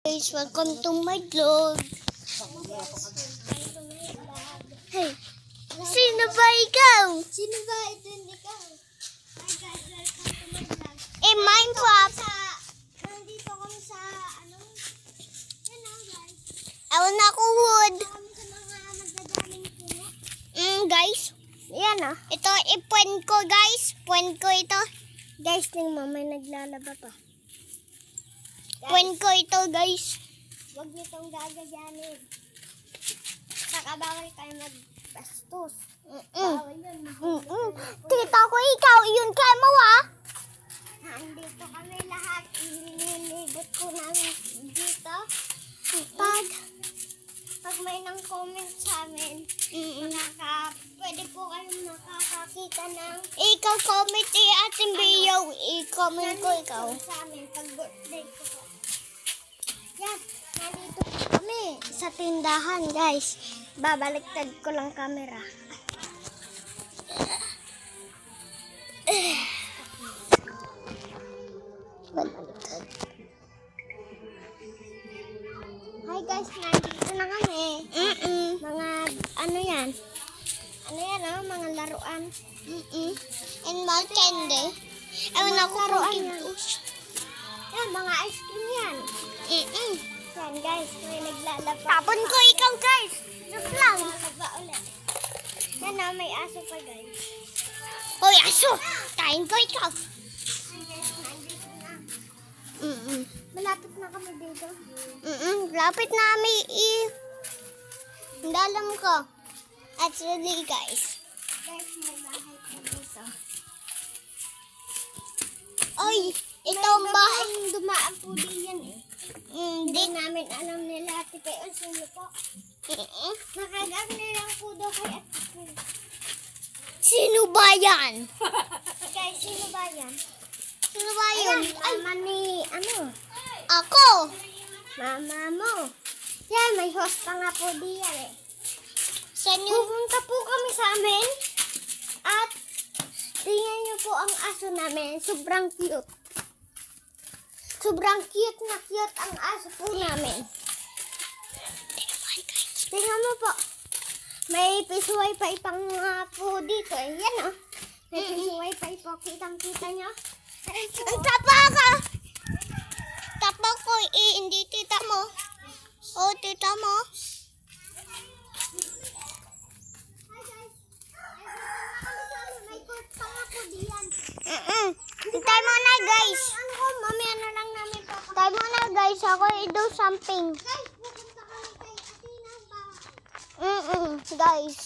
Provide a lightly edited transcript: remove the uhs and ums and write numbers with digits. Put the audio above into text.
Guys, welcome to my vlog. Hey, sino ba ikaw? Sino ba ito hindi ka? Hi guys, welcome to my vlog. Minecraft. Nandito kami sa, guys. Ewan ako wood. Kami sa mga magdadaling puno. Guys. Yan Ito, ipon ko guys. Pon ko ito. Guys, tingnan mo, may naglalaba pa. Pon ko ito guys. Huwag niyo itong gagayanin. Saka bawal kayo magbastos. Bawal yun. Tita ko ikaw, yun kaya mo Nandito kami lahat. Nililigot ko namin dito. Pag may nang comment sa amin, pwede po kayong makakakita ng Ikaw comment ating video. I-comment ko ikaw. sa amin pag birthday ko po. Yan, nandito po kami sa tindahan, guys. Babaliktad ko lang camera. Baliktad. Hi guys, nandito na kami. Mga, yan? Mga laruan. And mga candy. Ewan ako Laruan kung yan. Yan, mga ice cream yan. Yan guys, may naglalaba. Tapon ko ikaw guys. Joke lang. Naglalaba ulit. Yan may aso pa guys. Hoy aso, kain ko ikaw. Hi guys, nandito na. Malapit na kami dito. Lapit namin dalam ko. Actually guys. Guys, may bahay pa dito. Oy, ito ang bahay. Dumaan po din yan eh. Hindi Hindi. namin alam nila ate kayo sino po. Nakagang nilang po daw kay ate kayo. Sino ba yan? Guys, sino ba yan? Sino ba yun? Ayan, mama ni, Ako. mama mo. Yan, may host pa nga po diyan eh. Saan yun? Pupunta po kami sa amin at tingnan niyo po ang aso namin. Sobrang cute. Sobrang cute na cute ang aso po namin. Tingnan mo po. May piso wifi pang nga po dito eh. Yan May piso wifi po. Kitang-kita niyo. Tapa ka. Tapa ko hindi tita mo. Oh, tita mo. May court pa nga po diyan. Hintay mo na guys. Mamaya na lang namin po. Hintay mo na guys. Ako i-do something. Guys, pupunta kami kay Athena ba? Guys.